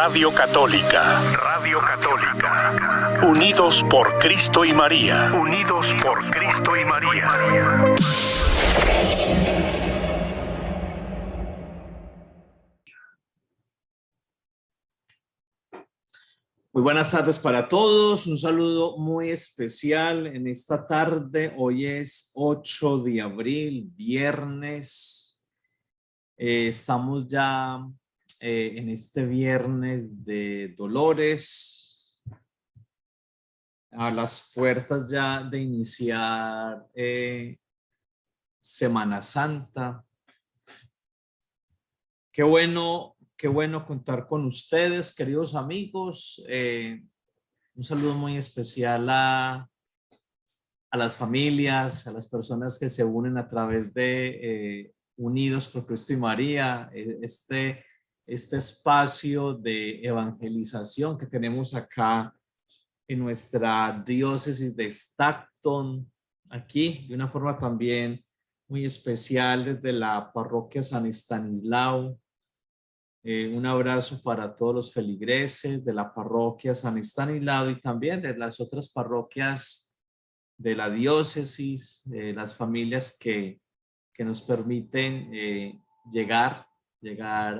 Radio Católica. Radio Católica. Unidos por Cristo y María. Unidos por Cristo y María. Muy buenas tardes para todos, un saludo muy especial en esta tarde. Hoy es 8 de abril, viernes. Estamos ya en este viernes de Dolores, a las puertas ya de iniciar Semana Santa. Qué bueno contar con ustedes, queridos amigos. Un saludo muy especial a las familias, a las personas que se unen a través de Unidos por Cristo y María, este espacio de evangelización que tenemos acá en nuestra diócesis de Stockton, aquí de una forma también muy especial desde la parroquia San Estanislao. Un abrazo para todos los feligreses de la parroquia San Estanislao y también de las otras parroquias de la diócesis, las familias que nos permiten llegar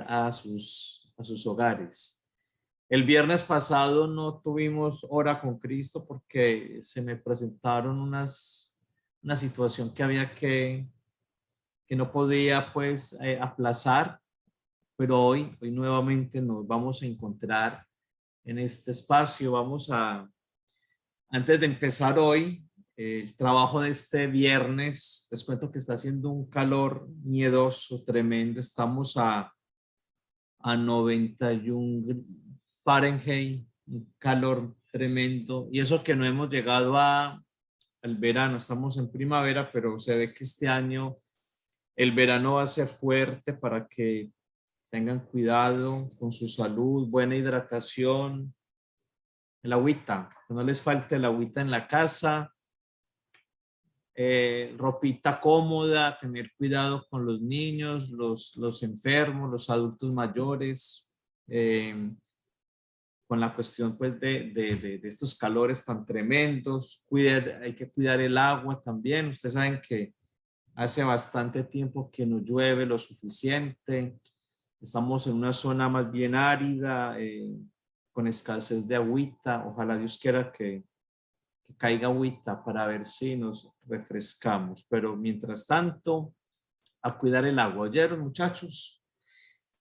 a sus hogares. El viernes pasado no tuvimos hora con Cristo porque se me presentaron una situación que había que no podía pues aplazar. Pero hoy nuevamente nos vamos a encontrar en este espacio. Antes de empezar hoy, el trabajo de este viernes, les cuento que está haciendo un calor miedoso, tremendo. Estamos a 91 Fahrenheit, un calor tremendo. Y eso que no hemos llegado al verano, estamos en primavera, pero se ve que este año el verano va a ser fuerte para que tengan cuidado con su salud, buena hidratación, el agüita, que no les falte el agüita en la casa, ropita cómoda, tener cuidado con los niños, los enfermos, los adultos mayores, con la cuestión pues de estos calores tan tremendos. Hay que cuidar el agua también. Ustedes saben que hace bastante tiempo que no llueve lo suficiente. Estamos en una zona más bien árida, con escasez de agüita. Ojalá Dios quiera que caiga agüita para ver si nos refrescamos. Pero mientras tanto, a cuidar el agua. ¿Oyeron, muchachos?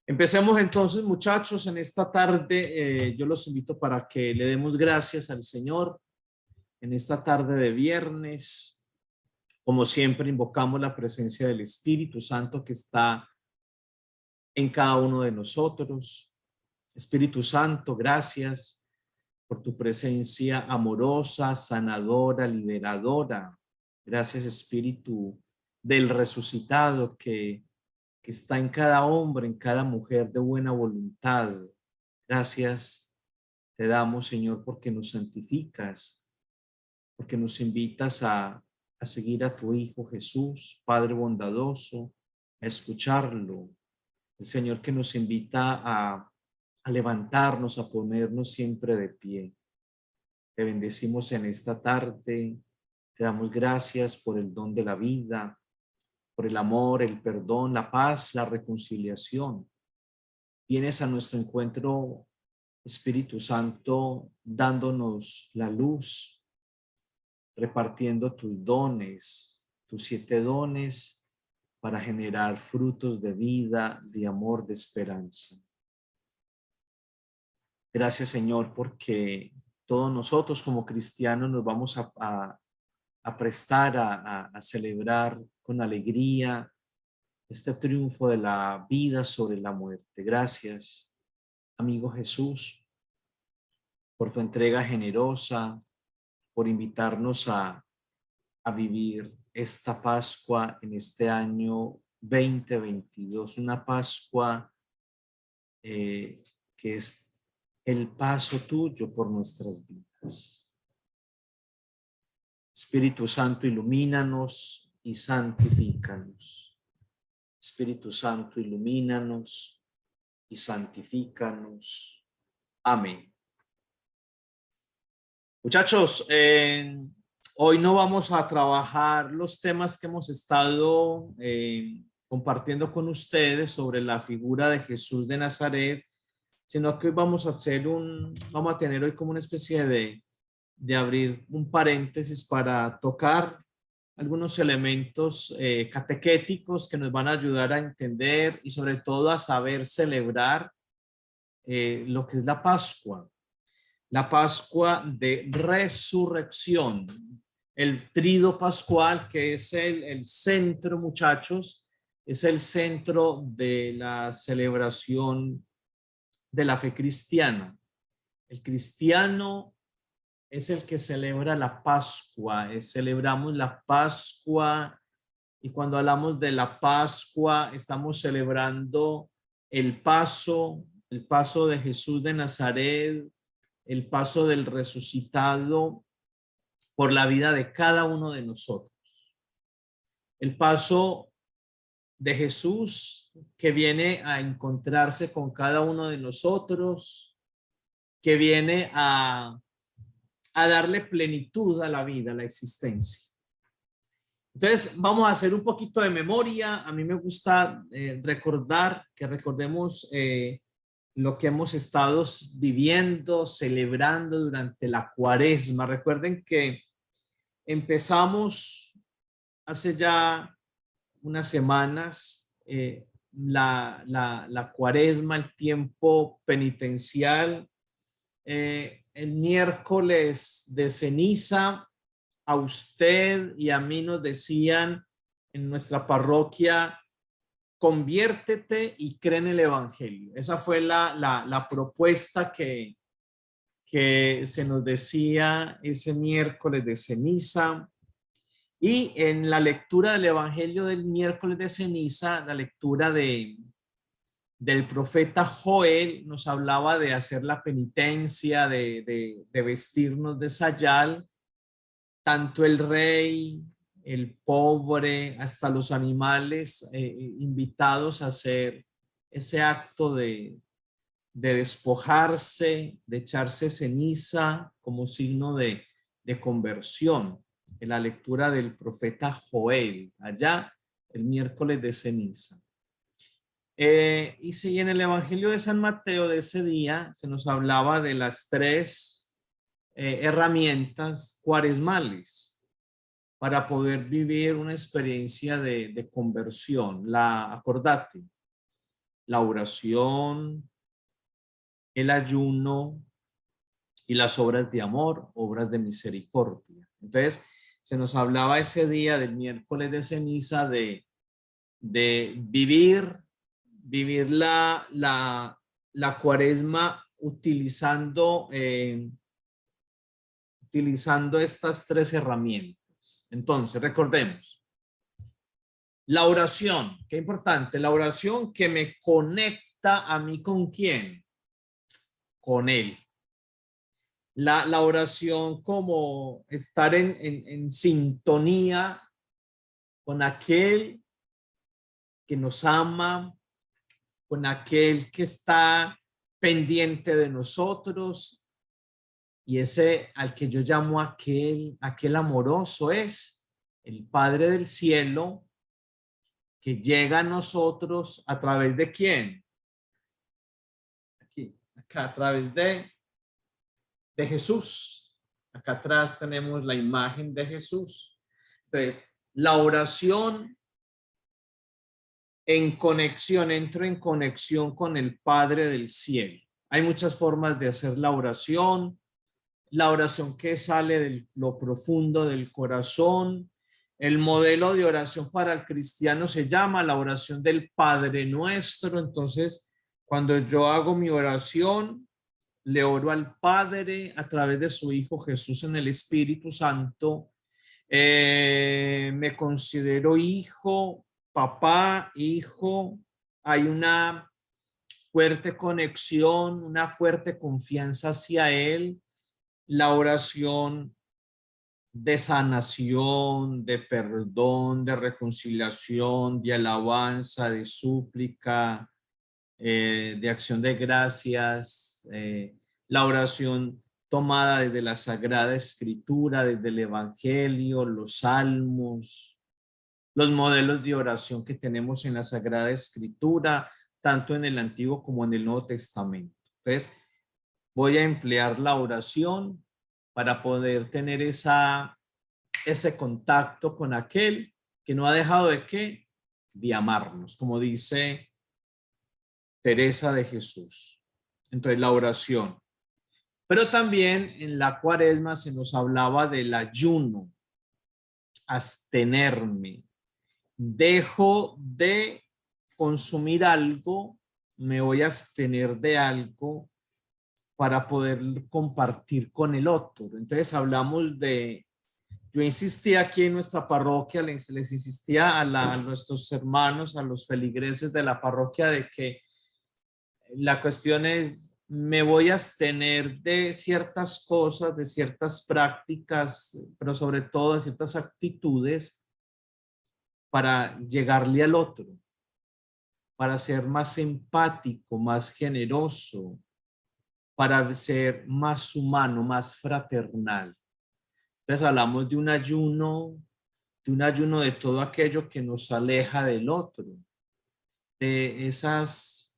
Empecemos entonces, muchachos, en esta tarde. Yo los invito para que le demos gracias al Señor en esta tarde de viernes. Como siempre, invocamos la presencia del Espíritu Santo que está en cada uno de nosotros. Espíritu Santo, gracias por tu presencia amorosa, sanadora, liberadora. Gracias, Espíritu del resucitado que está en cada hombre, en cada mujer de buena voluntad. Gracias te damos, Señor, porque nos santificas, porque nos invitas a seguir a tu Hijo Jesús, Padre bondadoso, a escucharlo. El Señor que nos invita a levantarnos, a ponernos siempre de pie. Te bendecimos en esta tarde. Te damos gracias por el don de la vida, por el amor, el perdón, la paz, la reconciliación. Vienes a nuestro encuentro, Espíritu Santo, dándonos la luz, repartiendo tus dones, tus 7 dones, para generar frutos de vida, de amor, de esperanza. Gracias, Señor, porque todos nosotros como cristianos nos vamos a prestar a celebrar con alegría este triunfo de la vida sobre la muerte. Gracias, amigo Jesús, por tu entrega generosa, por invitarnos a vivir esta Pascua en este año 2022, una Pascua que es el paso tuyo por nuestras vidas. Espíritu Santo, ilumínanos y santifícanos. Espíritu Santo, ilumínanos y santifícanos. Amén. Muchachos, hoy no vamos a trabajar los temas que hemos estado compartiendo con ustedes sobre la figura de Jesús de Nazaret, sino que hoy vamos a tener hoy como una especie de abrir un paréntesis para tocar algunos elementos catequéticos que nos van a ayudar a entender y sobre todo a saber celebrar lo que es la Pascua de resurrección, el trido pascual, que es el centro, muchachos, es el centro de la celebración de la fe cristiana. El cristiano es el que celebra la Pascua, celebramos la Pascua, y cuando hablamos de la Pascua estamos celebrando el paso de Jesús de Nazaret, el paso del resucitado por la vida de cada uno de nosotros. El paso de Jesús que viene a encontrarse con cada uno de nosotros, que viene a darle plenitud a la vida, a la existencia. Entonces, vamos a hacer un poquito de memoria. A mí me gusta recordemos lo que hemos estado viviendo, celebrando durante la Cuaresma. Recuerden que empezamos hace ya unas semanas la Cuaresma, el tiempo penitencial. El miércoles de ceniza, a usted y a mí nos decían en nuestra parroquia: conviértete y cree en el evangelio. Esa fue la propuesta que se nos decía ese miércoles de ceniza. Y en la lectura del evangelio del miércoles de ceniza, la lectura del profeta Joel nos hablaba de hacer la penitencia, de vestirnos de sayal, tanto el rey, el pobre, hasta los animales invitados a hacer ese acto de despojarse, de echarse ceniza como signo de conversión, en la lectura del profeta Joel, allá el miércoles de ceniza. Y si en el Evangelio de San Mateo de ese día se nos hablaba de las tres herramientas cuaresmales para poder vivir una experiencia de conversión. Acordate, la oración, el ayuno y las obras de amor, obras de misericordia. Entonces, se nos hablaba ese día del miércoles de ceniza de vivir la Cuaresma utilizando estas tres herramientas. Entonces, recordemos, la oración, qué importante, la oración que me conecta a mí ¿con quién? Con Él. La oración como estar en sintonía con aquel que nos ama, con aquel que está pendiente de nosotros, y ese al que yo llamo aquel amoroso es el Padre del cielo, que llega a nosotros a través de ¿quién? Acá, a través de Jesús. Acá atrás tenemos la imagen de Jesús. Entonces, la oración entro en conexión con el Padre del cielo. Hay muchas formas de hacer la oración que sale de lo profundo del corazón. El modelo de oración para el cristiano se llama la oración del Padre Nuestro. Entonces, cuando yo hago mi oración, le oro al Padre a través de su Hijo Jesús en el Espíritu Santo. Me considero hijo, papá, hijo. Hay una fuerte conexión, una fuerte confianza hacia Él. La oración de sanación, de perdón, de reconciliación, de alabanza, de súplica, de acción de gracias, la oración tomada desde la Sagrada Escritura, desde el Evangelio, los salmos, los modelos de oración que tenemos en la Sagrada Escritura, tanto en el Antiguo como en el Nuevo Testamento. Entonces, voy a emplear la oración para poder tener ese contacto con aquel que no ha dejado de qué, de amarnos, como dice Teresa de Jesús. Entonces, la oración. Pero también en la Cuaresma se nos hablaba del ayuno, abstenerme. Dejo de consumir algo, me voy a abstener de algo para poder compartir con el otro. Entonces hablamos de, yo insistía aquí en nuestra parroquia, les insistía a nuestros hermanos, a los feligreses de la parroquia, de que la cuestión es, me voy a abstener de ciertas cosas, de ciertas prácticas, pero sobre todo de ciertas actitudes para llegarle al otro, para ser más empático, más generoso, para ser más humano, más fraternal. Entonces hablamos de un ayuno de todo aquello que nos aleja del otro, de esas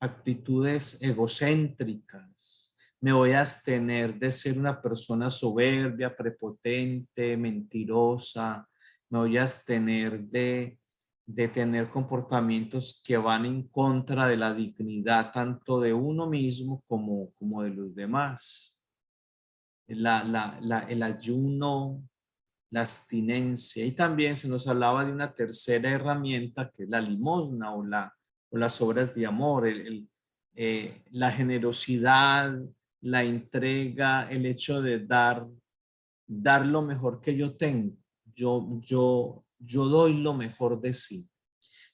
actitudes egocéntricas. Me voy a abstener de ser una persona soberbia, prepotente, mentirosa. Me voy a abstener de tener comportamientos que van en contra de la dignidad tanto de uno mismo como de los demás. El ayuno, la abstinencia. Y también se nos hablaba de una tercera herramienta que es la limosna o las obras de amor, la generosidad, la entrega, el hecho de dar lo mejor que yo tengo. Yo doy lo mejor de sí.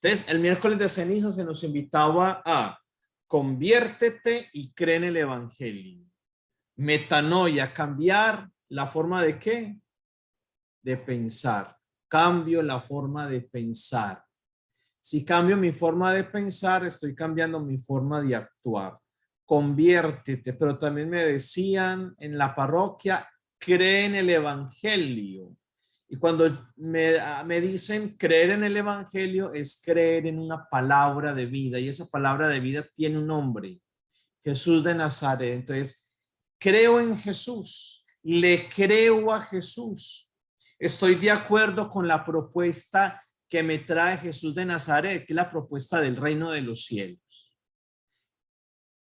Entonces, el miércoles de ceniza se nos invitaba a conviértete y cree en el evangelio. Metanoia, cambiar la forma de qué? De pensar. Cambio la forma de pensar. Si cambio mi forma de pensar, estoy cambiando mi forma de actuar. Conviértete, pero también me decían en la parroquia, cree en el evangelio. Y cuando me dicen creer en el evangelio, es creer en una palabra de vida. Y esa palabra de vida tiene un nombre, Jesús de Nazaret. Entonces, creo en Jesús, le creo a Jesús. Estoy de acuerdo con la propuesta que me trae Jesús de Nazaret, que es la propuesta del reino de los cielos.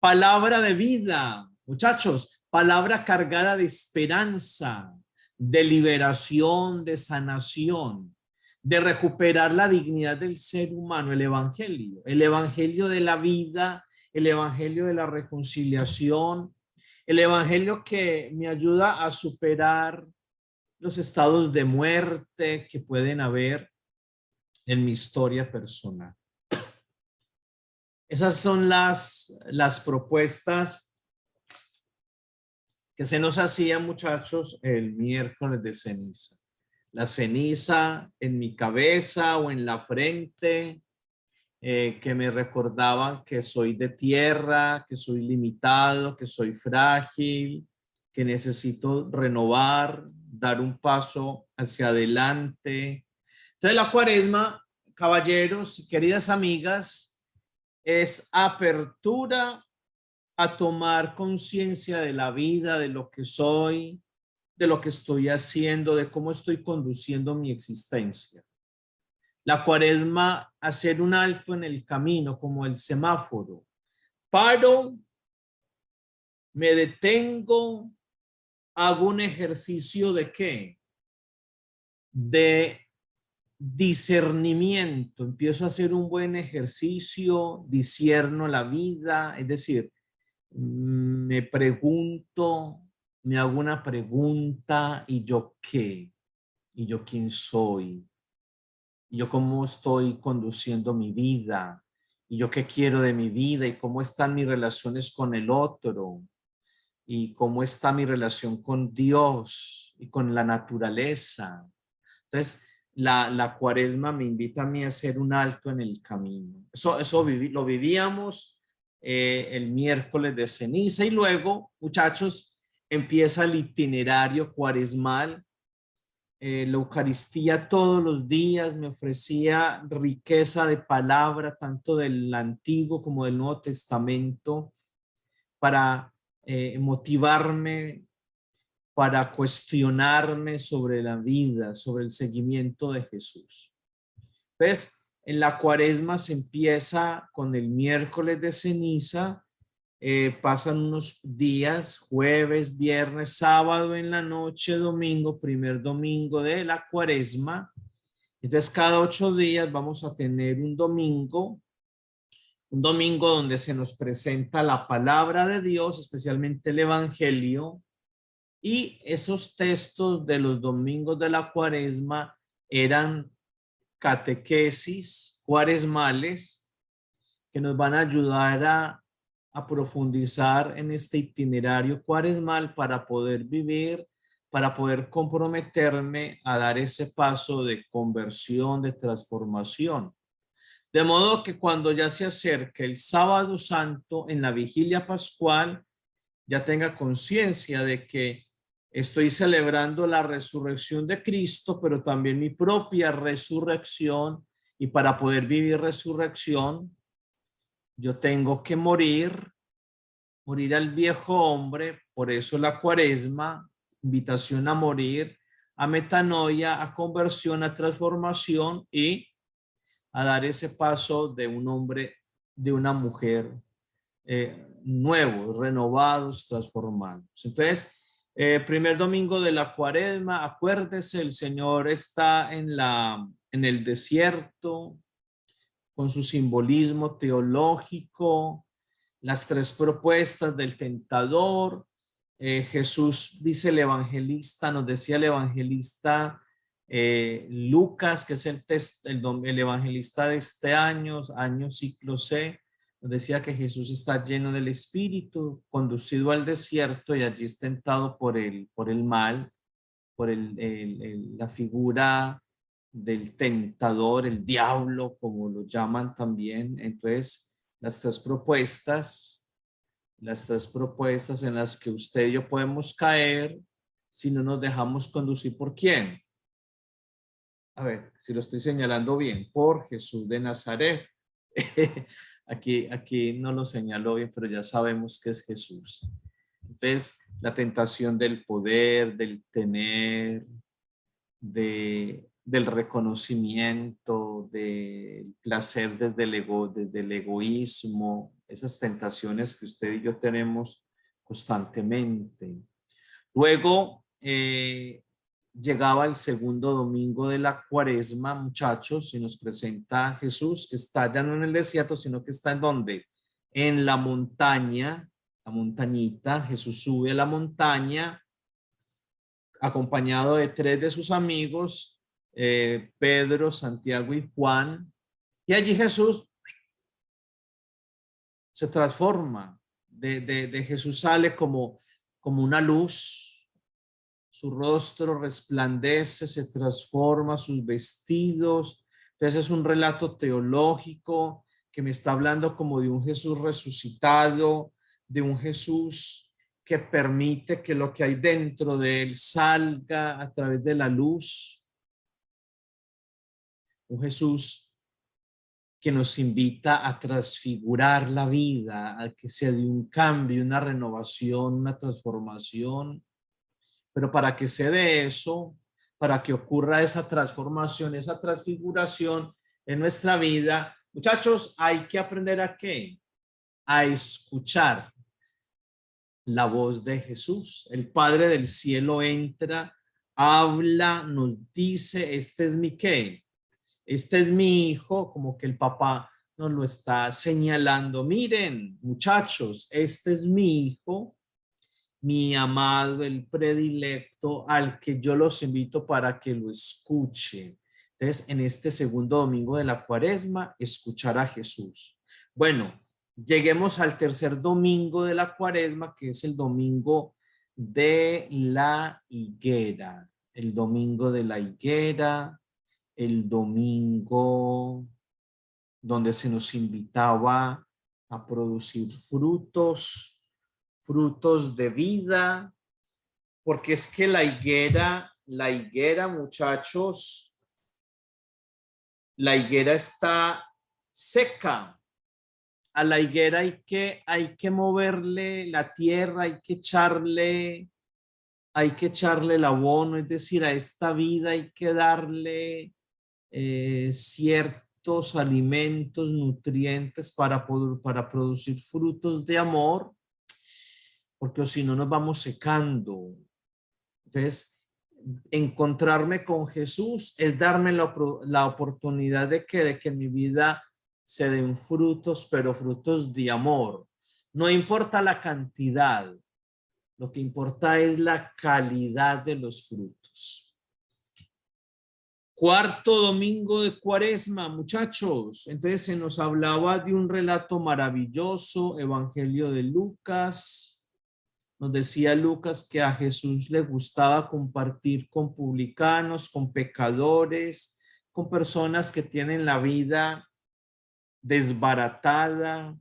Palabra de vida, muchachos, palabra cargada de esperanza, de liberación, de sanación, de recuperar la dignidad del ser humano, el evangelio de la vida, el evangelio de la reconciliación, el evangelio que me ayuda a superar los estados de muerte que pueden haber en mi historia personal. Esas son las propuestas que se nos hacían, muchachos, el miércoles de ceniza. La ceniza en mi cabeza o en la frente, que me recordaban que soy de tierra, que soy limitado, que soy frágil, que necesito renovar, dar un paso hacia adelante. Entonces la Cuaresma, caballeros y queridas amigas, es apertura a tomar conciencia de la vida, de lo que soy, de lo que estoy haciendo, de cómo estoy conduciendo mi existencia. La Cuaresma, hacer un alto en el camino, como el semáforo. Paro, me detengo, hago un ejercicio de ¿qué? De discernimiento. Empiezo a hacer un buen ejercicio, discierno la vida, es decir, me pregunto, me hago una pregunta, ¿y yo qué? ¿Y yo quién soy? ¿Y yo cómo estoy conduciendo mi vida? ¿Y yo qué quiero de mi vida? ¿Y cómo están mis relaciones con el otro? ¿Y cómo está mi relación con Dios y con la naturaleza? Entonces, la Cuaresma me invita a mí a hacer un alto en el camino. Eso lo vivíamos el miércoles de ceniza y luego, muchachos, empieza el itinerario cuaresmal. La Eucaristía todos los días me ofrecía riqueza de palabra, tanto del Antiguo como del Nuevo Testamento, para motivarme, para cuestionarme sobre la vida, sobre el seguimiento de Jesús. Entonces, en la cuaresma se empieza con el miércoles de ceniza, pasan unos días, jueves, viernes, sábado en la noche, domingo, primer domingo de la cuaresma. Entonces, cada 8 días vamos a tener un domingo donde se nos presenta la palabra de Dios, especialmente el Evangelio, y esos textos de los domingos de la cuaresma eran catequesis cuaresmales que nos van a ayudar a profundizar en este itinerario cuaresmal para poder vivir, para poder comprometerme a dar ese paso de conversión, de transformación. De modo que cuando ya se acerque el sábado santo en la vigilia pascual, ya tenga conciencia de que estoy celebrando la resurrección de Cristo, pero también mi propia resurrección, y para poder vivir resurrección, yo tengo que morir al viejo hombre. Por eso la cuaresma, invitación a morir, a metanoia, a conversión, a transformación y a dar ese paso de un hombre, de una mujer nuevos, renovados, transformados. Entonces, primer domingo de la cuaresma, acuérdese, el Señor está en el desierto con su simbolismo teológico, las 3 propuestas del tentador. Jesús, dice el evangelista, nos decía el evangelista Lucas, que es el evangelista de este año ciclo C, nos decía que Jesús está lleno del Espíritu, conducido al desierto y allí es tentado por el mal, por la figura del tentador, el diablo, como lo llaman también. Entonces, las tres propuestas en las que usted y yo podemos caer si no nos dejamos conducir por quién. A ver, si lo estoy señalando bien, por Jesús de Nazaret. Aquí no lo señaló bien, pero ya sabemos que es Jesús. Entonces, la tentación del poder, del tener, del reconocimiento, del placer desde el egoísmo, esas tentaciones que usted y yo tenemos constantemente. Luego, llegaba el segundo domingo de la cuaresma, muchachos, y nos presenta a Jesús, que está ya no en el desierto, sino que está en ¿dónde? En la montaña, la montañita. Jesús sube a la montaña, acompañado de 3 de sus amigos, Pedro, Santiago y Juan, y allí Jesús se transforma. De Jesús sale como una luz. Su rostro resplandece, se transforma, sus vestidos. Entonces es un relato teológico que me está hablando como de un Jesús resucitado, de un Jesús que permite que lo que hay dentro de él salga a través de la luz. Un Jesús que nos invita a transfigurar la vida, a que sea de un cambio, una renovación, una transformación. Pero para que se dé eso, para que ocurra esa transformación, esa transfiguración en nuestra vida, muchachos, hay que aprender ¿a qué? A escuchar la voz de Jesús. El Padre del cielo entra, habla, nos dice, este es mi ¿qué? Este es mi hijo, como que el papá nos lo está señalando. Miren, muchachos, este es mi hijo, mi amado, el predilecto, al que yo los invito para que lo escuchen. Entonces, en este segundo domingo de la cuaresma, escuchar a Jesús. Bueno, lleguemos al tercer domingo de la cuaresma, que es el domingo de la higuera. El domingo de la higuera, el domingo donde se nos invitaba a producir frutos, frutos de vida, porque es que la higuera, muchachos, la higuera está seca. A la higuera hay que moverle la tierra, hay que echarle el abono, es decir, a esta vida hay que darle ciertos alimentos, nutrientes para producir frutos de amor, porque si no nos vamos secando. Entonces, encontrarme con Jesús es darme la oportunidad de que en mi vida se den frutos, pero frutos de amor. No importa la cantidad, lo que importa es la calidad de los frutos. Cuarto domingo de Cuaresma, muchachos. Entonces se nos hablaba de un relato maravilloso, Evangelio de Lucas. Nos decía Lucas que a Jesús le gustaba compartir con publicanos, con pecadores, con personas que tienen la vida desbaratada.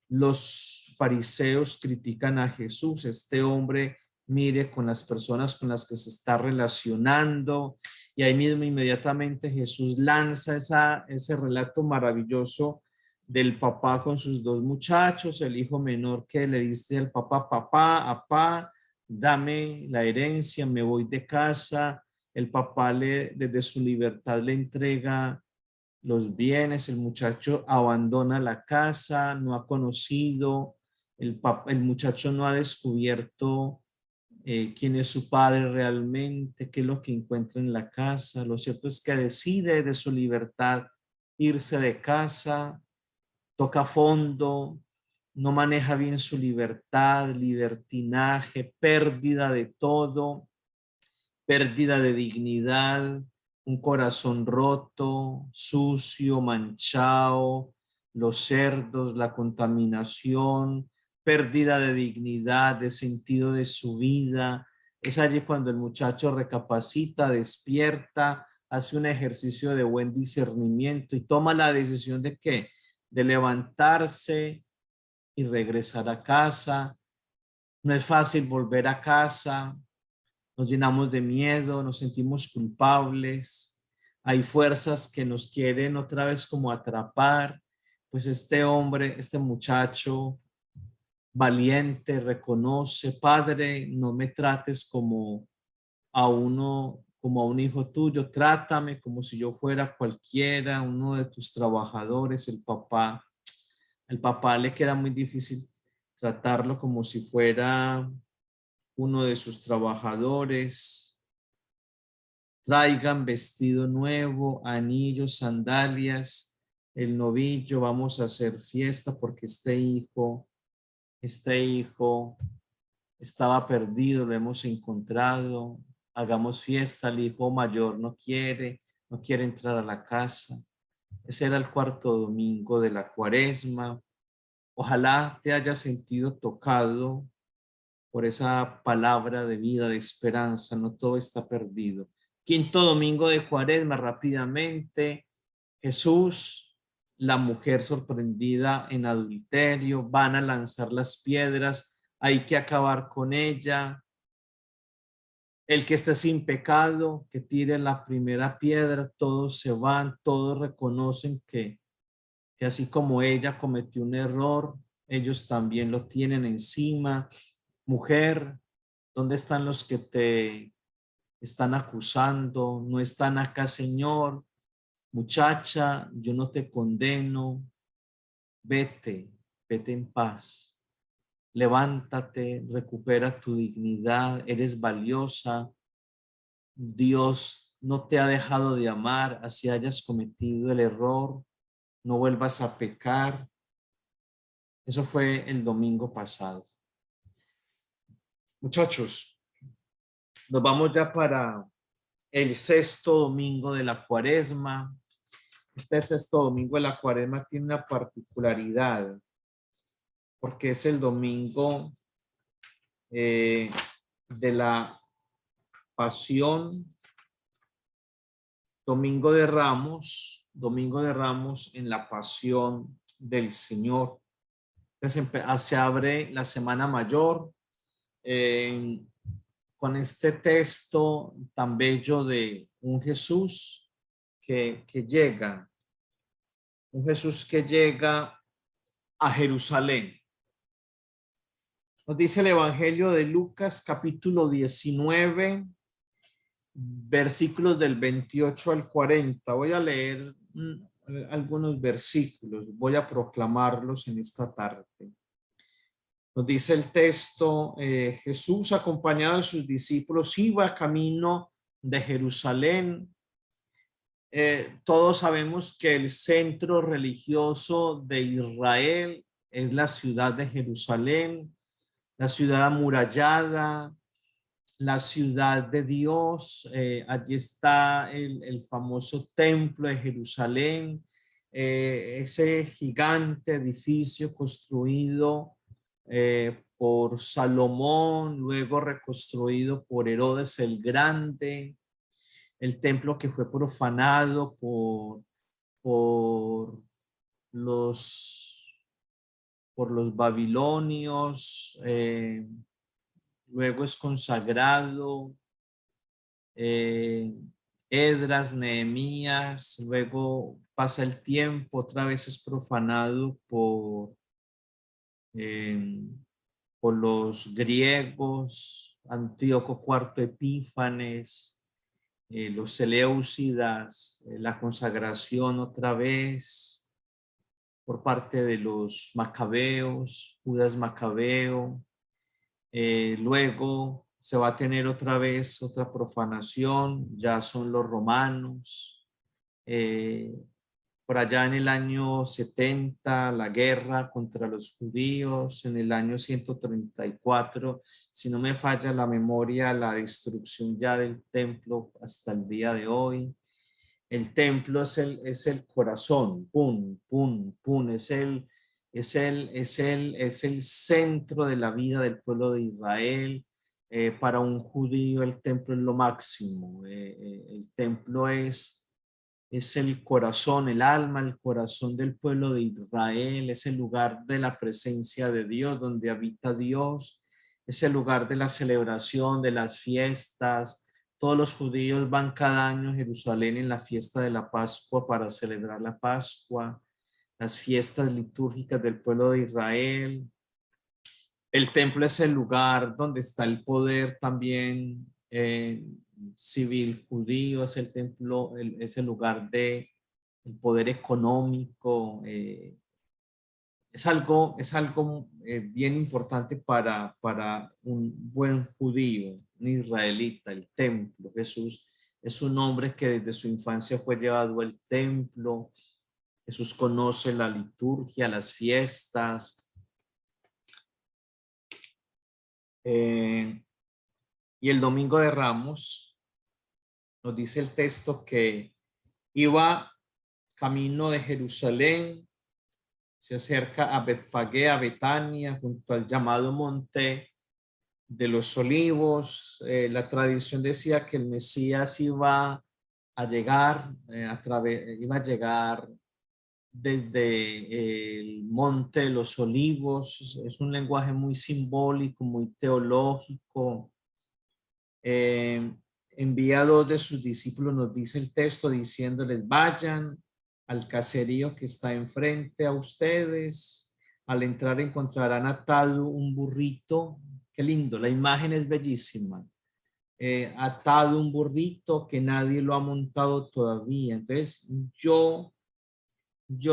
Los fariseos critican a Jesús. Este hombre, mire con las personas con las que se está relacionando. Y ahí mismo inmediatamente Jesús lanza ese relato maravilloso del papá con sus dos muchachos, el hijo menor que le dice al papá, papá, dame la herencia, me voy de casa. El papá desde su libertad le entrega los bienes, el muchacho abandona la casa, no ha conocido, el muchacho no ha descubierto quién es su padre realmente, qué es lo que encuentra en la casa. Lo cierto es que decide de su libertad irse de casa, toca fondo, no maneja bien su libertad, libertinaje, pérdida de todo, pérdida de dignidad, un corazón roto, sucio, manchado, los cerdos, la contaminación, pérdida de dignidad, de sentido de su vida. Es allí cuando el muchacho recapacita, despierta, hace un ejercicio de buen discernimiento y toma la decisión de ¿qué? De levantarse y regresar a casa. No es fácil volver a casa. Nos llenamos de miedo, nos sentimos culpables. Hay fuerzas que nos quieren otra vez como atrapar. Pues este hombre, este muchacho valiente reconoce: Padre, no me trates como a un hijo tuyo, trátame como si yo fuera cualquiera, uno de tus trabajadores. El papá le queda muy difícil tratarlo como si fuera uno de sus trabajadores. Traigan vestido nuevo, anillos, sandalias, el novillo, vamos a hacer fiesta porque este hijo estaba perdido, lo hemos encontrado. Hagamos fiesta, el hijo mayor no quiere entrar a la casa. Ese era el cuarto domingo de la Cuaresma. Ojalá te hayas sentido tocado por esa palabra de vida, de esperanza. No todo está perdido. Quinto domingo de Cuaresma, rápidamente. Jesús, la mujer sorprendida en adulterio, van a lanzar las piedras, hay que acabar con ella. El que esté sin pecado, que tire la primera piedra. Todos se van, todos reconocen que así como ella cometió un error, ellos también lo tienen encima. Mujer, ¿dónde están los que te están acusando? No están acá, Señor. Muchacha, yo no te condeno. Vete en paz. Levántate, recupera tu dignidad, eres valiosa. Dios no te ha dejado de amar, así hayas cometido el error. No vuelvas a pecar. Eso fue el domingo pasado. Muchachos, nos vamos ya para el sexto domingo de la Cuaresma. Este sexto domingo de la Cuaresma tiene una particularidad, porque es el domingo de la Pasión, domingo de Ramos en la Pasión del Señor. Entonces se abre la Semana Mayor con este texto tan bello de un Jesús que llega, un Jesús que llega a Jerusalén. Nos dice el Evangelio de Lucas, capítulo 19, versículos del 28 al 40. Voy a leer algunos versículos, voy a proclamarlos en esta tarde. Nos dice el texto, Jesús acompañado de sus discípulos iba camino de Jerusalén. Todos sabemos que el centro religioso de Israel es la ciudad de Jerusalén, la ciudad amurallada, la ciudad de Dios. Allí está el famoso templo de Jerusalén, ese gigante edificio construido por Salomón, luego reconstruido por Herodes el Grande, el templo que fue profanado por los babilonios, luego es consagrado, Esdras, Nehemías, luego pasa el tiempo, otra vez es profanado por los griegos, Antíoco IV Epífanes, los Seleucidas, la consagración otra vez por parte de los macabeos, Judas Macabeo. Luego se va a tener otra vez otra profanación, ya son los romanos. Por allá en el año 70, la guerra contra los judíos, en el año 134, si no me falla la memoria, la destrucción ya del templo hasta el día de hoy. El templo es el corazón, pum, pum, pum, es el centro de la vida del pueblo de Israel. Para un judío el templo es lo máximo. El templo es el corazón, el alma, el corazón del pueblo de Israel, es el lugar de la presencia de Dios, donde habita Dios, es el lugar de la celebración, de las fiestas. Todos los judíos van cada año a Jerusalén en la fiesta de la Pascua para celebrar la Pascua, las fiestas litúrgicas del pueblo de Israel. El templo es el lugar donde está el poder también civil judío, es el templo, es el lugar de el poder económico. Es algo bien importante para un buen judío, un israelita, el templo. Jesús es un hombre que desde su infancia fue llevado al templo. Jesús conoce la liturgia, las fiestas. Y el domingo de Ramos nos dice el texto que iba camino de Jerusalén, se acerca a Betfagé, a Betania, junto al llamado monte de los Olivos. La tradición decía que el Mesías iba a llegar desde el monte de los Olivos. Es un lenguaje muy simbólico, muy teológico. Envía a 2 de sus discípulos, nos dice el texto, diciéndoles: vayan al caserío que está enfrente a ustedes. Al entrar encontrarán atado un burrito. Qué lindo, la imagen es bellísima. Atado un burrito que nadie lo ha montado todavía. Entonces yo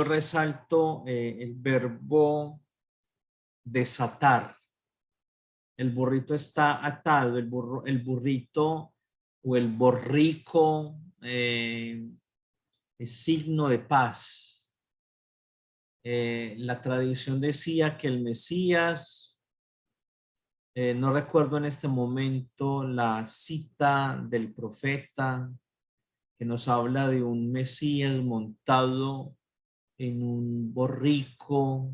resalto el verbo desatar. El burrito está atado, el burrito o el borrico es signo de paz. La tradición decía que el Mesías, no recuerdo en este momento la cita del profeta que nos habla de un Mesías montado en un borrico,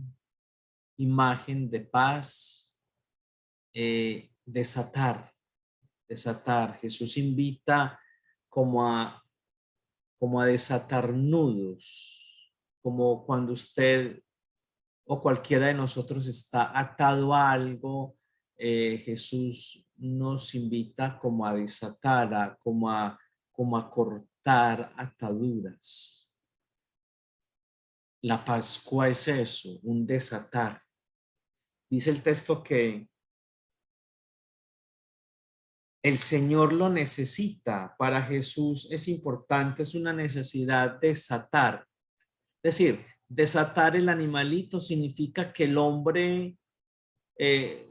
imagen de paz. Desatar. Jesús invita como a desatar nudos, como cuando usted o cualquiera de nosotros está atado a algo, Jesús nos invita como a desatar, como a cortar ataduras. La Pascua es eso, un desatar. Dice el texto que el Señor lo necesita. Para Jesús es importante, es una necesidad desatar. Es decir, desatar el animalito significa que el hombre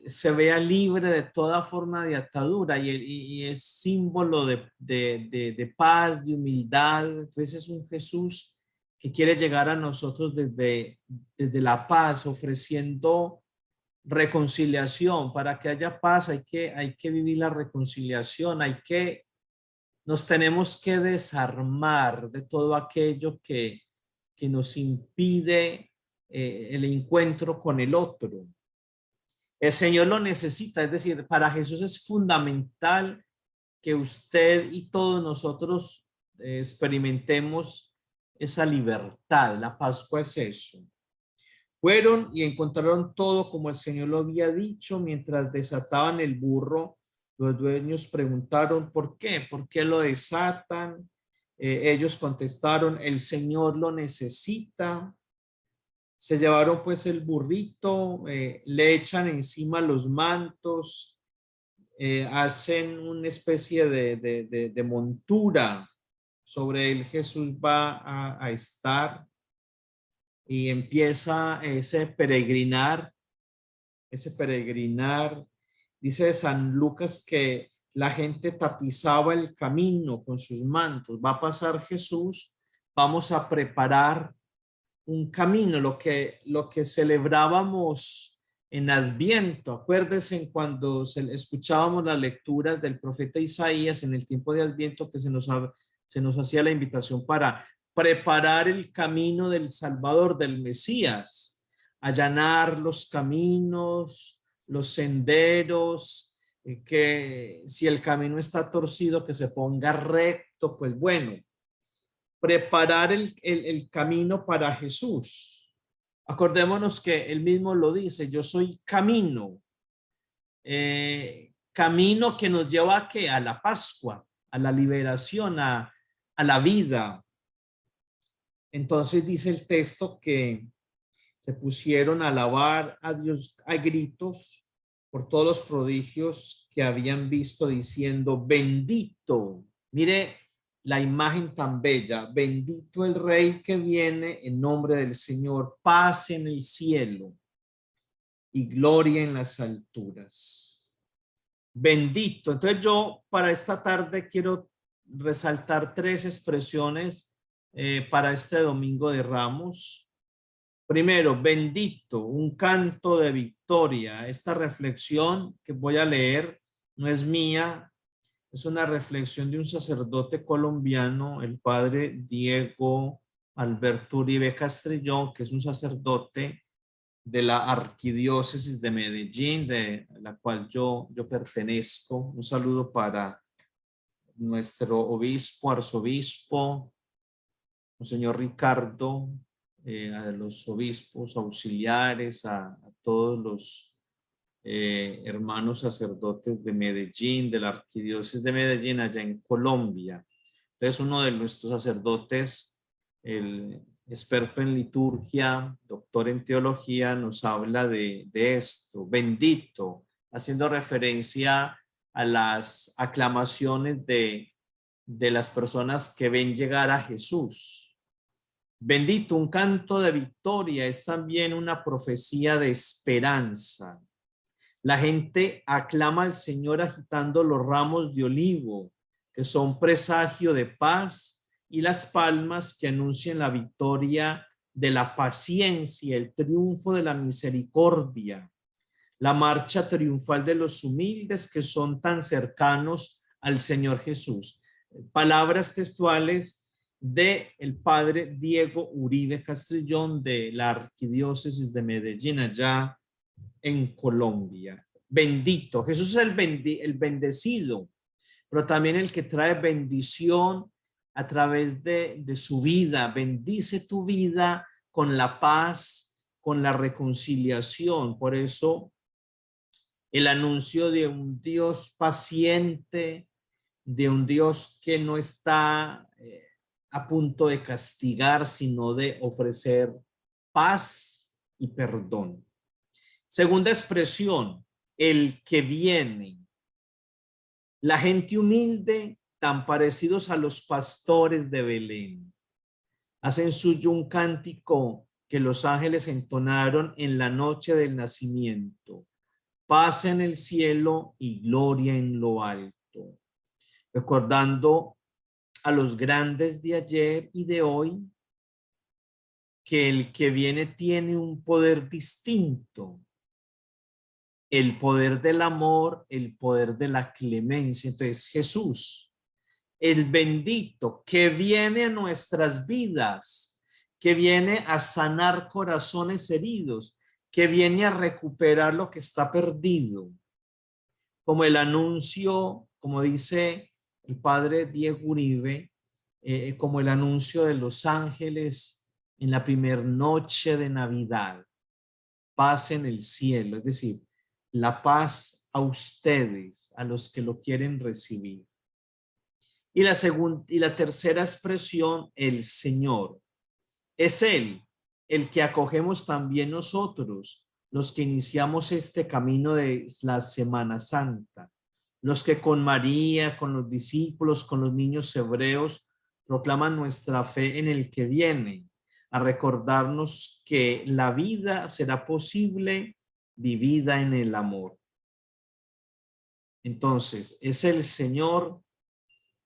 se vea libre de toda forma de atadura y es símbolo de paz, de humildad. Entonces es un Jesús que quiere llegar a nosotros desde la paz, ofreciendo reconciliación. Para que haya paz hay que vivir la reconciliación, nos tenemos que desarmar de todo aquello que nos impide el encuentro con el otro. El Señor lo necesita, es decir, para Jesús es fundamental que usted y todos nosotros experimentemos esa libertad. La Pascua es eso. Fueron y encontraron todo como el Señor lo había dicho. Mientras desataban el burro, los dueños preguntaron, ¿por qué? ¿Por qué lo desatan? Ellos contestaron, el Señor lo necesita. Se llevaron pues el burrito, le echan encima los mantos, hacen una especie de montura. Sobre él Jesús va a estar y empieza ese peregrinar. Dice San Lucas que la gente tapizaba el camino con sus mantos. Va a pasar Jesús, vamos a preparar un camino, lo que celebrábamos en Adviento. Acuérdense cuando escuchábamos las lecturas del profeta Isaías en el tiempo de Adviento, que se nos hacía la invitación para preparar el camino del Salvador, del Mesías, allanar los caminos, los senderos, que si el camino está torcido, que se ponga recto. Pues bueno, preparar el camino para Jesús. Acordémonos que él mismo lo dice, yo soy camino. Camino que nos lleva ¿a qué? A la Pascua, a la liberación, a la vida. Entonces dice el texto que se pusieron a alabar a Dios a gritos por todos los prodigios que habían visto, diciendo, bendito, mire la imagen tan bella, bendito el Rey que viene en nombre del Señor, paz en el cielo y gloria en las alturas. Bendito. Entonces yo para esta tarde quiero resaltar 3 expresiones para este Domingo de Ramos. Primero, bendito, un canto de victoria. Esta reflexión que voy a leer no es mía, es una reflexión de un sacerdote colombiano, el padre Diego Alberto Uribe Castrillón, que es un sacerdote de la arquidiócesis de Medellín, de la cual yo pertenezco. Un saludo para nuestro obispo, arzobispo, Monseñor Ricardo, a los obispos auxiliares, a todos los hermanos sacerdotes de Medellín, de la arquidiócesis de Medellín, allá en Colombia. Entonces, uno de nuestros sacerdotes, el experto en liturgia, doctor en teología, nos habla de esto, bendito, haciendo referencia a las aclamaciones de las personas que ven llegar a Jesús. Bendito, un canto de victoria, es también una profecía de esperanza. La gente aclama al Señor agitando los ramos de olivo, que son presagio de paz, y las palmas que anuncian la victoria de la paciencia, el triunfo de la misericordia, la marcha triunfal de los humildes que son tan cercanos al Señor Jesús. Palabras textuales de el padre Diego Uribe Castrillón de la arquidiócesis de Medellín, allá en Colombia. Bendito, Jesús es el bendecido, pero también el que trae bendición a través de su vida. Bendice tu vida con la paz con la reconciliación. Por eso el anuncio de un Dios paciente, de un Dios que no está a punto de castigar, sino de ofrecer paz y perdón. Segunda expresión, el que viene. La gente humilde, tan parecidos a los pastores de Belén, hacen suyo un cántico que los ángeles entonaron en la noche del nacimiento. Paz en el cielo y gloria en lo alto. Recordando a los grandes de ayer y de hoy, que el que viene tiene un poder distinto. El poder del amor, el poder de la clemencia. Entonces Jesús, el bendito, que viene a nuestras vidas, que viene a sanar corazones heridos, que viene a recuperar lo que está perdido. Como el anuncio, como dice el padre Diego Uribe, como el anuncio de los ángeles en la primer noche de Navidad. Paz en el cielo, es decir, la paz a ustedes, a los que lo quieren recibir. Y la tercera expresión, el Señor. Es Él el que acogemos también nosotros, los que iniciamos este camino de la Semana Santa, los que con María, con los discípulos, con los niños hebreos, proclaman nuestra fe en el que viene, a recordarnos que la vida será posible vivida en el amor. Entonces, es el Señor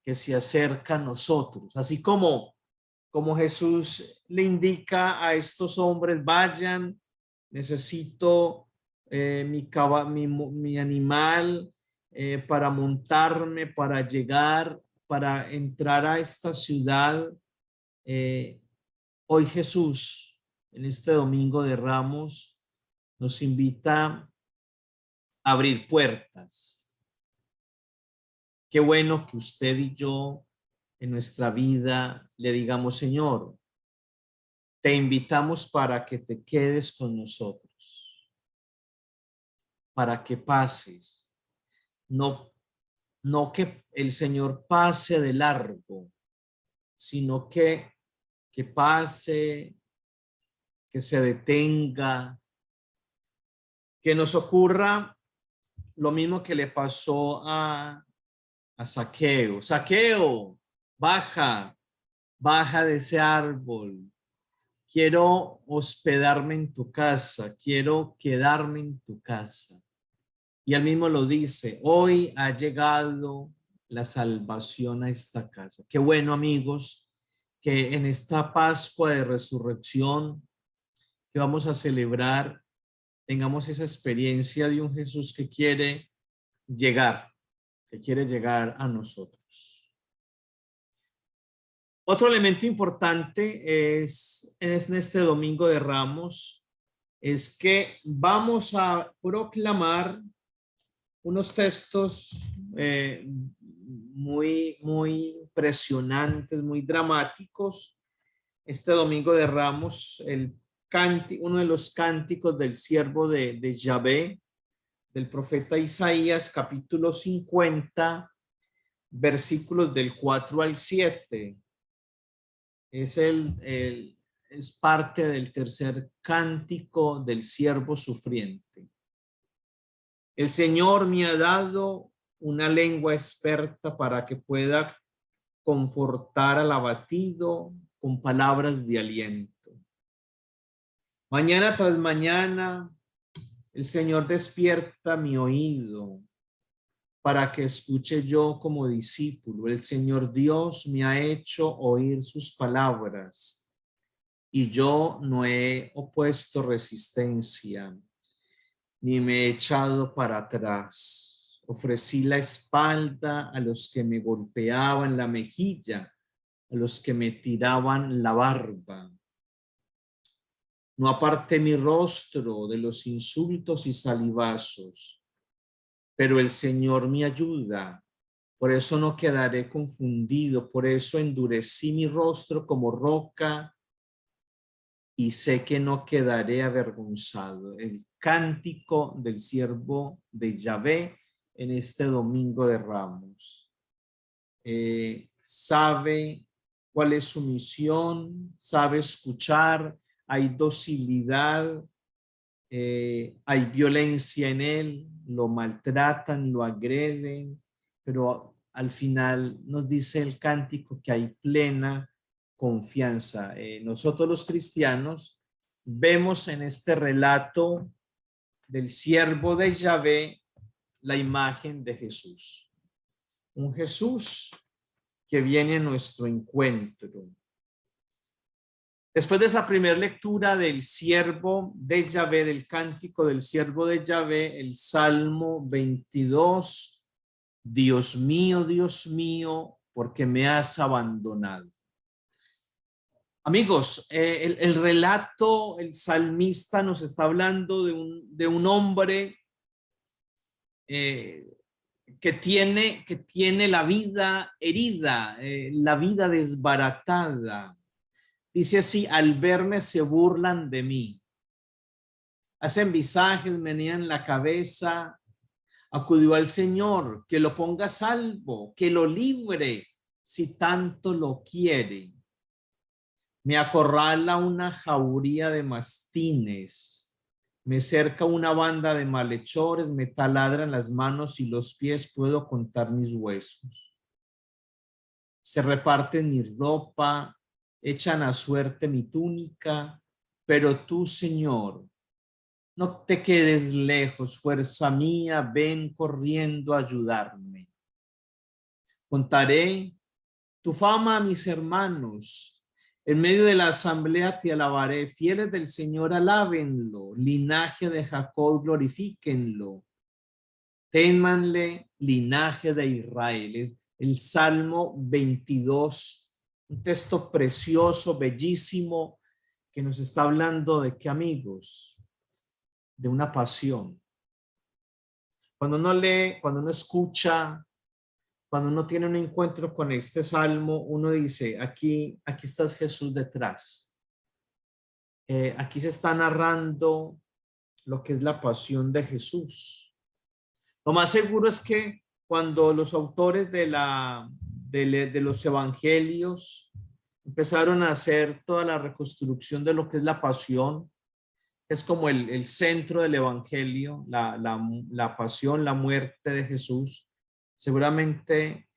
que se acerca a nosotros, así como Jesús le indica a estos hombres, vayan, necesito mi animal para montarme, para llegar, para entrar a esta ciudad. Hoy Jesús, en este domingo de Ramos, nos invita a abrir puertas. Qué bueno que usted y yo en nuestra vida le digamos, Señor, te invitamos para que te quedes con nosotros, para que pases, no que el Señor pase de largo, sino que pase, que se detenga, que nos ocurra lo mismo que le pasó a Zaqueo. Zaqueo, baja de ese árbol. Quiero hospedarme en tu casa, quiero quedarme en tu casa. Y él mismo lo dice, hoy ha llegado la salvación a esta casa. Qué bueno, amigos, que en esta Pascua de Resurrección que vamos a celebrar, tengamos esa experiencia de un Jesús que quiere llegar a nosotros. Otro elemento importante es en este domingo de Ramos, es que vamos a proclamar unos textos muy impresionantes, muy dramáticos. Este domingo de Ramos, uno de los cánticos del siervo de Yahvé, del profeta Isaías, capítulo 50, versículos del 4 al 7. Es parte del tercer cántico del siervo sufriente. El Señor me ha dado una lengua experta para que pueda confortar al abatido con palabras de aliento. Mañana tras mañana, el Señor despierta mi oído para que escuche yo como discípulo. El Señor Dios me ha hecho oír sus palabras y yo no he opuesto resistencia ni me he echado para atrás. Ofrecí la espalda a los que me golpeaban la mejilla, a los que me tiraban la barba. No aparté mi rostro de los insultos y salivazos, pero el Señor me ayuda. Por eso no quedaré confundido, por eso endurecí mi rostro como roca y sé que no quedaré avergonzado. El cántico del siervo de Yahvé en este domingo de Ramos. Sabe cuál es su misión, sabe escuchar, hay docilidad, hay violencia en él, lo maltratan, lo agreden, pero al final nos dice el cántico que hay plena confianza. Nosotros los cristianos vemos en este relato del siervo de Yahvé la imagen de Jesús. Un Jesús que viene a nuestro encuentro. Después de esa primera lectura del siervo de Yahvé, del cántico del siervo de Yahvé, el Salmo 22, Dios mío, ¿por qué me has abandonado? Amigos, el relato, el salmista nos está hablando de un hombre que tiene la vida herida, la vida desbaratada. Dice así: al verme se burlan de mí. Hacen visajes, menean la cabeza. Acudió al Señor, que lo ponga a salvo, que lo libre, si tanto lo quiere. Me acorrala una jauría de mastines. Me cerca una banda de malhechores, me taladran las manos y los pies, puedo contar mis huesos. Se reparten mi ropa, echan a suerte mi túnica, pero tú, Señor, no te quedes lejos, fuerza mía, ven corriendo a ayudarme. Contaré tu fama a mis hermanos, en medio de la asamblea te alabaré, fieles del Señor alábenlo, linaje de Jacob glorifíquenlo, témanle linaje de Israel. Es el Salmo 22, un texto precioso, bellísimo, que nos está hablando de qué, amigos, de una pasión. Cuando uno lee, cuando uno escucha, cuando uno tiene un encuentro con este salmo, uno dice, aquí está Jesús detrás. Aquí se está narrando lo que es la pasión de Jesús. Lo más seguro es que cuando los autores de los evangelios empezaron a hacer toda la reconstrucción de lo que es la pasión, es como el centro del evangelio, la pasión, la muerte de Jesús, seguramente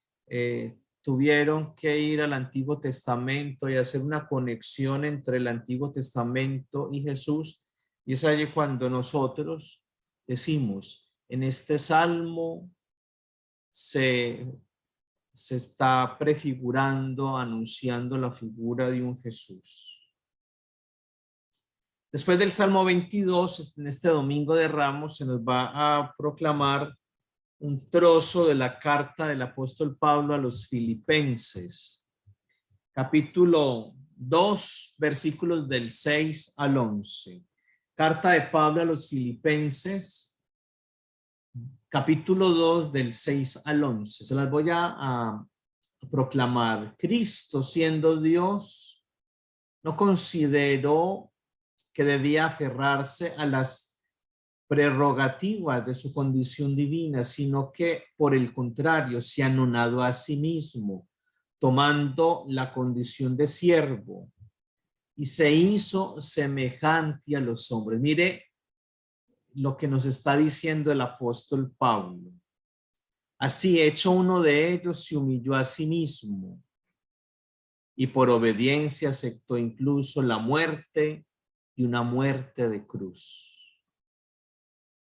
tuvieron que ir al Antiguo Testamento y hacer una conexión entre el Antiguo Testamento y Jesús. Y es allí cuando nosotros decimos, en este salmo se está prefigurando, anunciando la figura de un Jesús. Después del Salmo 22, en este domingo de Ramos, se nos va a proclamar un trozo de la carta del apóstol Pablo a los Filipenses, capítulo 2, versículos del 6 al 11. Carta de Pablo a los Filipenses, capítulo 2, del 6 al 11. Se las voy a proclamar. Cristo, siendo Dios, no consideró que debía aferrarse a las prerrogativas de su condición divina, sino que por el contrario se anonadó a sí mismo, tomando la condición de siervo y se hizo semejante a los hombres. Mire lo que nos está diciendo el apóstol Pablo. Así, hecho uno de ellos, se humilló a sí mismo y por obediencia aceptó incluso la muerte y una muerte de cruz.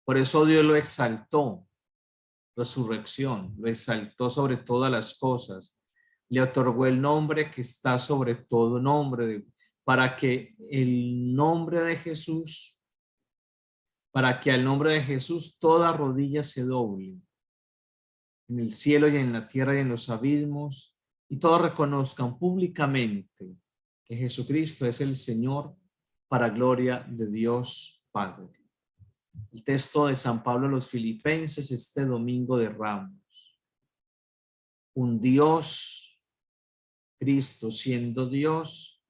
Por eso Dios lo exaltó, resurrección, lo exaltó sobre todas las cosas, le otorgó el nombre que está sobre todo nombre, para que el nombre de Jesús, para que al nombre de Jesús toda rodilla se doble, en el cielo y en la tierra y en los abismos, y todos reconozcan públicamente que Jesucristo es el Señor, para gloria de Dios Padre. El texto de San Pablo a los Filipenses este domingo de Ramos. Un Dios, Cristo siendo Dios,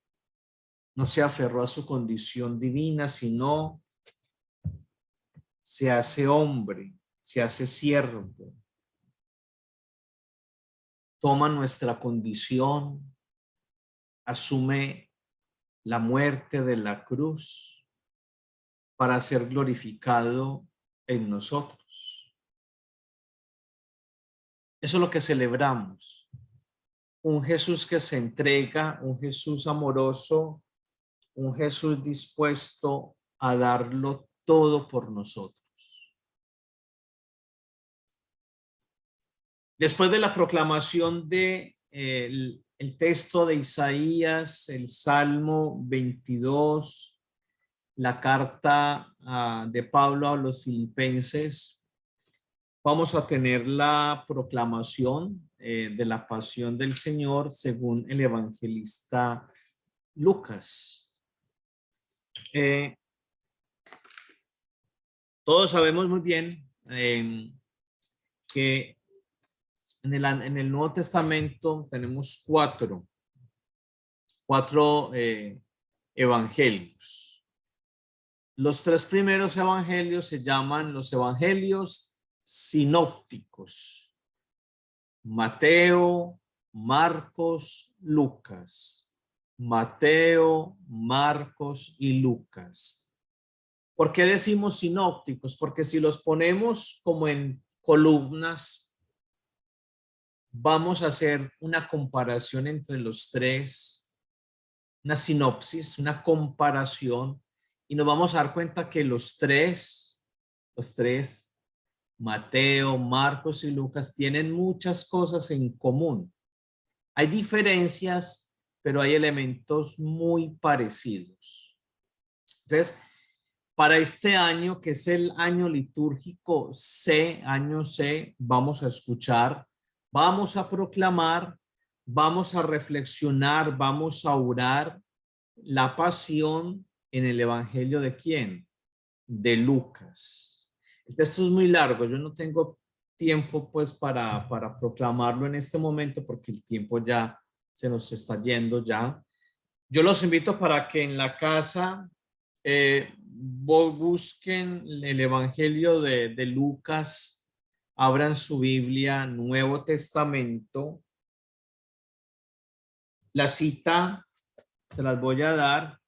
no se aferró a su condición divina, sino se hace hombre, se hace siervo. Toma nuestra condición, asume la muerte de la cruz para ser glorificado en nosotros. Eso es lo que celebramos. Un Jesús que se entrega, un Jesús amoroso, un Jesús dispuesto a darlo todo por nosotros. Después de la proclamación de el texto de Isaías, el Salmo 22, la carta de Pablo a los Filipenses, vamos a tener la proclamación de la pasión del Señor según el evangelista Lucas. Todos sabemos muy bien que en el Nuevo Testamento tenemos cuatro evangelios. Los tres primeros evangelios se llaman los evangelios sinópticos: Mateo, Marcos, Lucas. Mateo, Marcos y Lucas. ¿Por qué decimos sinópticos? Porque si los ponemos como en columnas, vamos a hacer una comparación entre los tres, una sinopsis, una comparación, y nos vamos a dar cuenta que los tres, Mateo, Marcos y Lucas, tienen muchas cosas en común. Hay diferencias, pero hay elementos muy parecidos. Entonces, para este año, que es el año litúrgico C, año C, vamos a escuchar, vamos a proclamar, vamos a reflexionar, vamos a orar la pasión en el evangelio ¿de quién? De Lucas. El texto es muy largo, yo no tengo tiempo pues para proclamarlo en este momento porque el tiempo ya se nos está yendo ya. Yo los invito para que en la casa busquen el evangelio de Lucas. Abran su Biblia, Nuevo Testamento. La cita se las voy a dar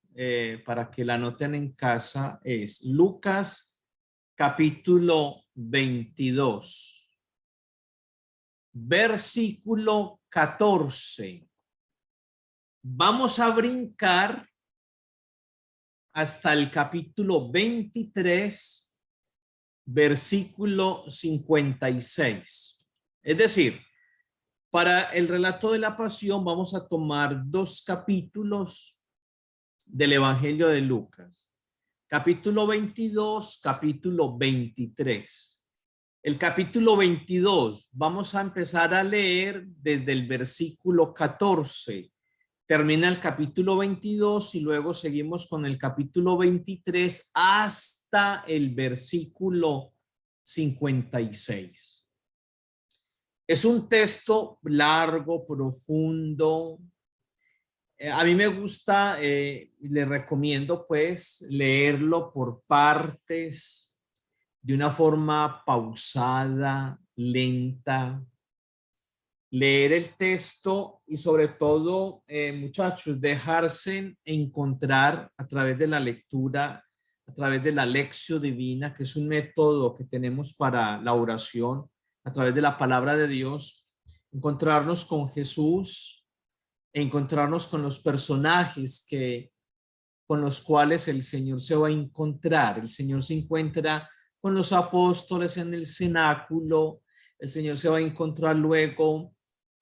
para que la anoten en casa. Es Lucas capítulo 22, versículo 14. Vamos a brincar hasta el capítulo 23, versículo 56. Es decir, para el relato de la pasión vamos a tomar dos capítulos del Evangelio de Lucas. Capítulo 22, capítulo 23. El capítulo 22 vamos a empezar a leer desde el versículo 14. Termina el capítulo 22 y luego seguimos con el capítulo 23 hasta el versículo 56. Es un texto largo, profundo. A mí me gusta, le recomiendo pues leerlo por partes, de una forma pausada, lenta. Leer el texto y sobre todo, muchachos, dejarse encontrar a través de la lectura, a través de la lección divina, que es un método que tenemos para la oración, a través de la palabra de Dios, encontrarnos con Jesús e encontrarnos con los personajes con los cuales el Señor se va a encontrar. El Señor se encuentra con los apóstoles en el cenáculo, el Señor se va a encontrar luego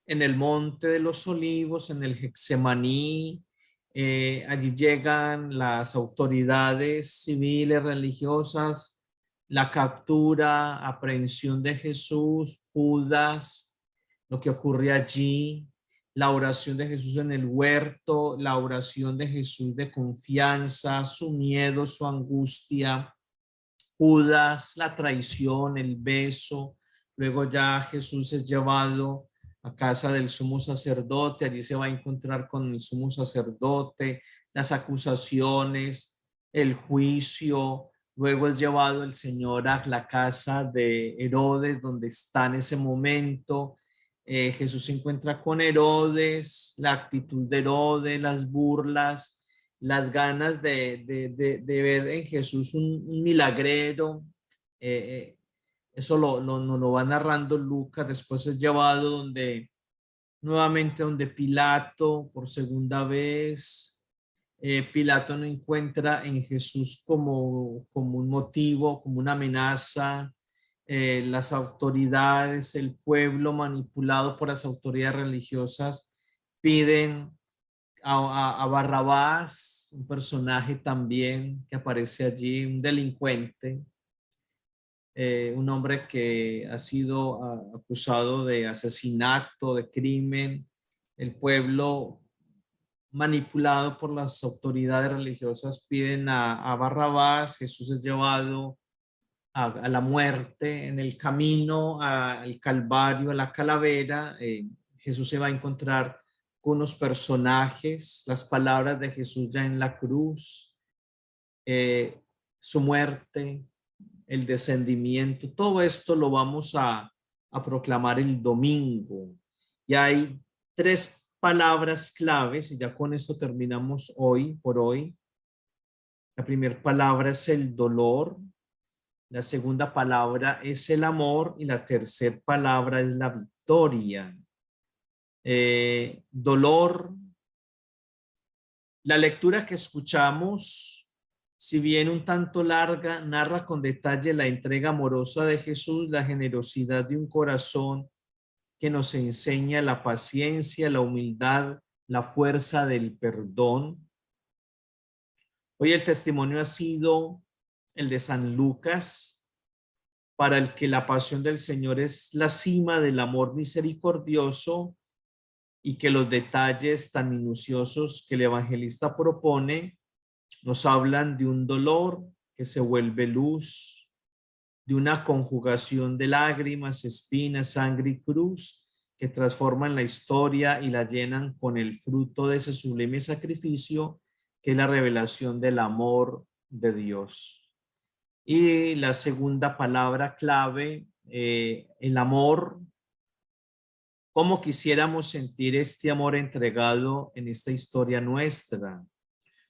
en el Monte de los Olivos, en el Getsemaní. Allí llegan las autoridades civiles, religiosas, la captura, aprehensión de Jesús, Judas, lo que ocurre allí, la oración de Jesús en el huerto, la oración de Jesús de confianza, su miedo, su angustia, Judas, la traición, el beso. Luego ya Jesús es llevado a casa del sumo sacerdote. Allí se va a encontrar con el sumo sacerdote, las acusaciones, el juicio. Luego es llevado el Señor a la casa de Herodes, donde está en ese momento. Jesús se encuentra con Herodes, la actitud de Herodes, las burlas, las ganas de ver en Jesús un milagrero. Eso nos lo va narrando Lucas. Después es llevado nuevamente donde Pilato por segunda vez. Pilato no encuentra en Jesús como un motivo, como una amenaza. Las autoridades, el pueblo manipulado por las autoridades religiosas piden a Barrabás, un personaje también que aparece allí, un delincuente, un hombre que ha sido acusado de asesinato, de crimen. El pueblo, manipulado por las autoridades religiosas, piden a Barrabás. Jesús es llevado a la muerte. En el camino al Calvario, a la calavera, Jesús se va a encontrar con unos personajes, las palabras de Jesús ya en la cruz, su muerte, el descendimiento. Todo esto lo vamos a proclamar el domingo. Y hay 3 palabras claves, y ya con esto terminamos por hoy. La primera palabra es el dolor, la segunda palabra es el amor y la tercera palabra es la victoria. Dolor. La lectura que escuchamos, si bien un tanto larga, narra con detalle la entrega amorosa de Jesús, la generosidad de un corazón que nos enseña la paciencia, la humildad, la fuerza del perdón. Hoy el testimonio ha sido el de San Lucas, para el que la pasión del Señor es la cima del amor misericordioso, y que los detalles tan minuciosos que el evangelista propone nos hablan de un dolor que se vuelve luz, de una conjugación de lágrimas, espinas, sangre y cruz que transforman la historia y la llenan con el fruto de ese sublime sacrificio que es la revelación del amor de Dios. Y la segunda palabra clave, el amor. ¿Cómo quisiéramos sentir este amor entregado en esta historia nuestra?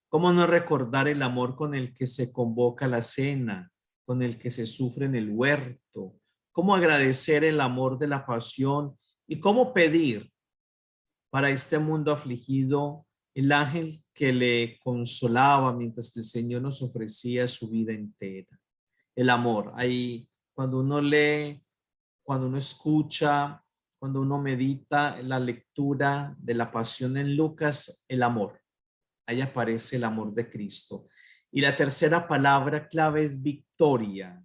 ¿Cómo no recordar el amor con el que se convoca la cena, con el que se sufre en el huerto? ¿Cómo agradecer el amor de la pasión? ¿Y cómo pedir para este mundo afligido el ángel que le consolaba mientras que el Señor nos ofrecía su vida entera? El amor. Ahí, cuando uno lee, cuando uno escucha, cuando uno medita la lectura de la pasión en Lucas, el amor. Ahí aparece el amor de Cristo. Y la tercera palabra clave es victoria.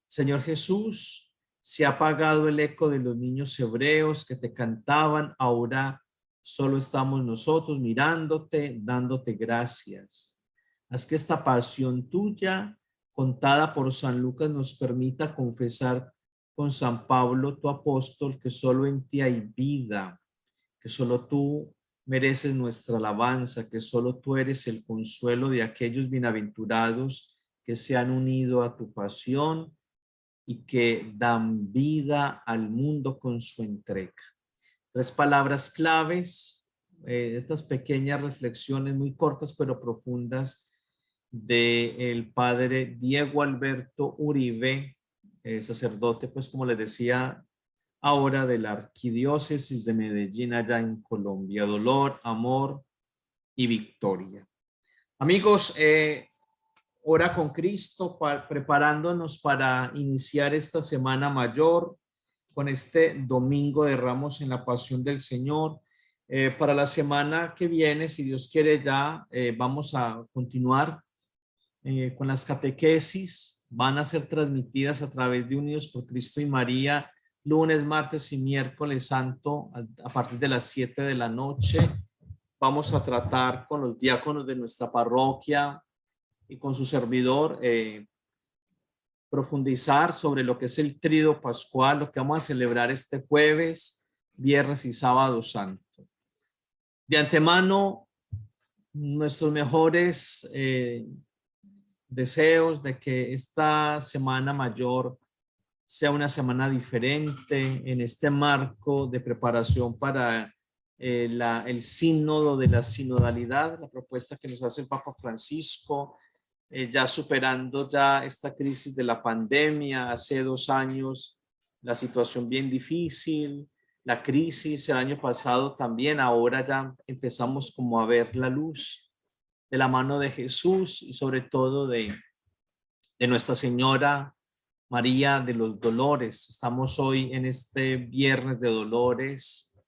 Señor Jesús, se ha apagado el eco de los niños hebreos que te cantaban. Ahora solo estamos nosotros mirándote, dándote gracias. Haz que esta pasión tuya, contada por San Lucas, nos permita confesar con San Pablo, tu apóstol, que solo en ti hay vida, que solo tú mereces nuestra alabanza, que solo tú eres el consuelo de aquellos bienaventurados que se han unido a tu pasión y que dan vida al mundo con su entrega. 3 palabras claves, estas pequeñas reflexiones muy cortas pero profundas del padre Diego Alberto Uribe, sacerdote, pues como les decía, ahora de la arquidiócesis de Medellín, allá en Colombia. Dolor, amor y victoria. Amigos, Hora con Cristo, preparándonos para iniciar esta Semana Mayor con este domingo de Ramos en la Pasión del Señor. Para la semana que viene, si Dios quiere, ya vamos a continuar con las catequesis. Van a ser transmitidas a través de Unidos por Cristo y María, lunes, martes y miércoles santo a partir de las 7 de la noche. Vamos a tratar con los diáconos de nuestra parroquia y con su servidor, profundizar sobre lo que es el Tríodo Pascual, lo que vamos a celebrar este jueves, Viernes y Sábado Santo. De antemano, nuestros mejores deseos de que esta Semana Mayor sea una semana diferente en este marco de preparación para el sínodo de la sinodalidad, la propuesta que nos hace el Papa Francisco, ya superando ya esta crisis de la pandemia. Hace 2 años la situación bien difícil, la crisis el año pasado también, ahora ya empezamos como a ver la luz de la mano de Jesús y sobre todo de Nuestra Señora María de los Dolores. Estamos hoy en este Viernes de Dolores.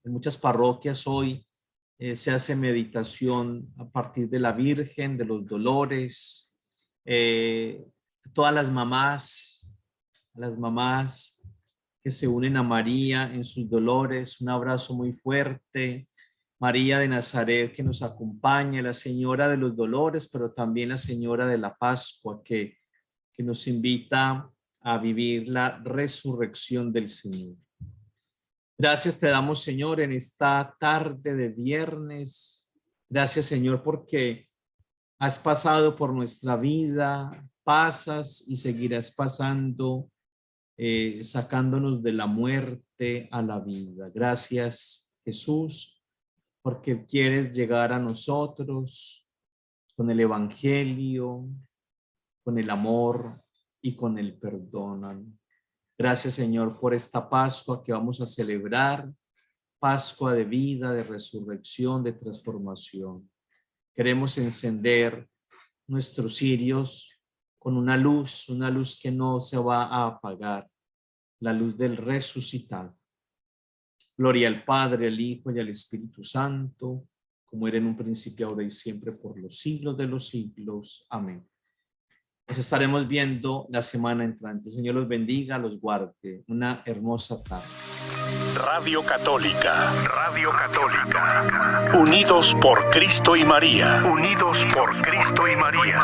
En muchas parroquias hoy se hace meditación a partir de la Virgen de los Dolores. Todas las mamás que se unen a María en sus dolores, un abrazo muy fuerte. María de Nazaret que nos acompaña, la Señora de los Dolores, pero también la Señora de la Pascua que nos invita a vivir la resurrección del Señor. Gracias te damos, Señor, en esta tarde de viernes. Gracias, Señor, porque has pasado por nuestra vida, pasas y seguirás pasando, sacándonos de la muerte a la vida. Gracias, Jesús, porque quieres llegar a nosotros con el Evangelio, con el amor y con el perdón. Gracias, Señor, por esta Pascua que vamos a celebrar, Pascua de vida, de resurrección, de transformación. Queremos encender nuestros cirios con una luz que no se va a apagar, la luz del resucitado. Gloria al Padre, al Hijo y al Espíritu Santo, como era en un principio, ahora y siempre, por los siglos de los siglos. Amén. Nos estaremos viendo la semana entrante. Señor los bendiga, los guarde. Una hermosa tarde. Radio Católica. Radio Católica. Unidos por Cristo y María. Unidos por Cristo y María.